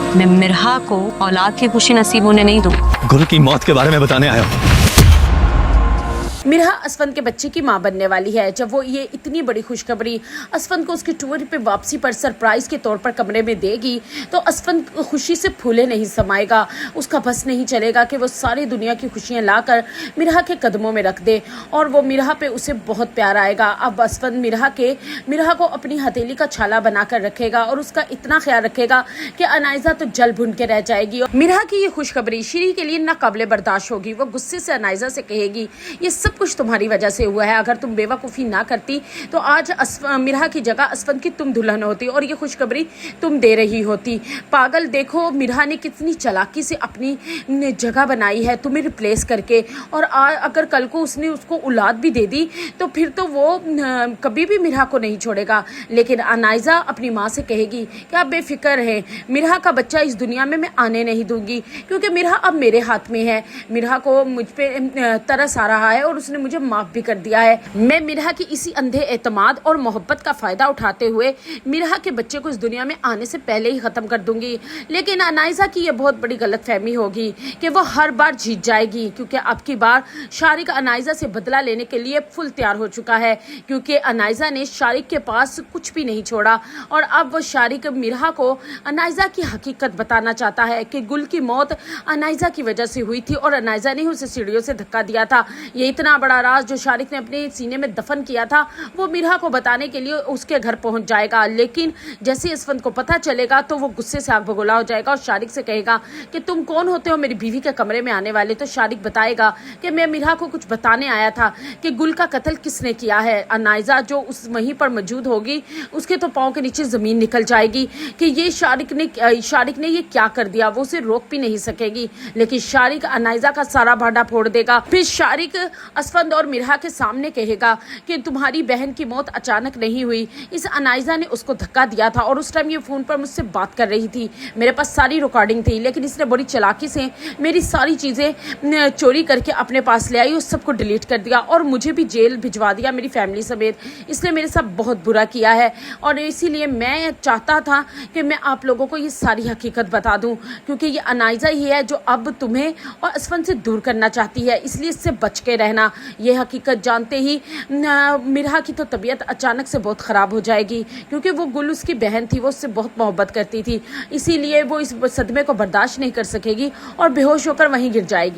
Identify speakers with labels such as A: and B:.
A: मैं मिरहा को औलाद की खुशी नसीब होने नहीं दूँ।
B: गुल की मौत के बारे में बताने आया हूँ।
C: मिरहा असफन के बच्चे की मां बनने वाली है। जब वो ये इतनी बड़ी खुशखबरी असफन को उसकी टूर पे वापसी पर सरप्राइज के तौर पर कमरे में देगी तो असफन खुशी से फूले नहीं समाएगा। उसका बस नहीं चलेगा कि वो सारी दुनिया की खुशियां लाकर मिरहा के कदमों में रख दे और वो मिरहा पे उसे बहुत प्यार आएगा। अब असफन मिरहा को अपनी हथेली का छाला बनाकर रखेगा और उसका इतना ख्याल रखेगा कि अनाइजा तो जल भुन के रह जाएगी। मिरहा की ये खुशखबरी श्री के लिए नाकाबिले बर्दाश्त होगी। वो गुस्से से अनाइजा से कहेगी, ये सब कुछ तुम्हारी वजह से हुआ है। अगर तुम बेवकूफ़ी ना करती तो आज मिरहा की जगह असफन की तुम दुल्हन होती और ये खुशखबरी तुम दे रही होती। पागल, देखो मिरहा ने कितनी चालाकी से अपनी जगह बनाई है तुम्हें रिप्लेस करके, और अगर कल को उसने उसको औलाद भी दे दी तो फिर तो वो कभी भी मिरहा को नहीं छोड़ेगा। लेकिन अनाइजा अपनी माँ से कहेगी कि आप बेफिक्र हैं, मिरहा का बच्चा इस दुनिया में मैं आने नहीं दूंगी क्योंकि मिरहा अब मेरे हाथ में है। मिरहा को मुझ पे तरस आ रहा है और उसने मुझे माफ भी कर दिया है। मैं मिरहा की इसी अंधे एतमाद और मोहब्बत का फायदा उठाते हुए मिरहा के बच्चे को इस दुनिया में आने से पहले ही खत्म कर दूंगी। लेकिन अनाइजा की यह बहुत बड़ी गलतफहमी होगी कि वो हर बार जीत जाएगी क्योंकि अब की बार शारिक अनाइजा से बदला लेने के लिए फुल तैयार हो चुका है क्योंकि अनाइजा ने शारिक के पास कुछ भी नहीं छोड़ा और अब वो शारिक मिरहा को अनाइजा की हकीकत बताना चाहता है कि गुल की मौत अनाइजा की वजह से हुई थी और अनाइजा ने उसे सीढ़ियों से धक्का दिया था। ये इतना बड़ा राज जो शारिक ने अपने सीने में दफन किया था वो मिरहा को बताने के लिए उसके घर पहुंच जाएगा। लेकिन जैसे असफन को पता चलेगा तो वो गुस्से से आग बगोला हो जाएगा और शारिक से कहेगा कि तुम कौन होते हो मेरी बीवी के कमरे में आने वाले। तो शारिक बताएगा कि मैं मिरहा को कुछ बताने आया था कि गुल का कत्ल किसने किया है। अनाइजा जो उस वहीं पर मौजूद होगी उसके तो पाँव के नीचे जमीन निकल जाएगी कि ये शारिक ने ये क्या कर दिया। वो उसे रोक भी नहीं सकेगी। लेकिन शारिक अनाइजा का सारा भांडा फोड़ देगा। फिर शारिक असफन और मिरहा के सामने कहेगा कि तुम्हारी बहन की मौत अचानक नहीं हुई, इस अनाइजा ने उसको धक्का दिया था और उस टाइम ये फोन पर मुझसे बात कर रही थी, मेरे पास सारी रिकॉर्डिंग थी, लेकिन इसने बड़ी चालाकी से मेरी सारी चीज़ें चोरी करके अपने पास ले आई और सबको डिलीट कर दिया और मुझे भी जेल भिजवा दिया मेरी फैमिली समेत। इसने मेरे साथ बहुत बुरा किया है और इसीलिए मैं चाहता था कि मैं आप लोगों को ये सारी हकीकत बता दूं क्योंकि ये अनाइजा ही है जो अब तुम्हें और असफन से दूर करना चाहती है, इसलिए इससे बच के रहना। ये हकीकत जानते ही मिरहा की तो तबीयत अचानक से बहुत ख़राब हो जाएगी क्योंकि वो गुल उसकी बहन थी, वो उससे बहुत मोहब्बत करती थी, इसीलिए वो इस सदमे को बर्दाश्त नहीं कर सकेगी और बेहोश होकर वहीं गिर जाएगी।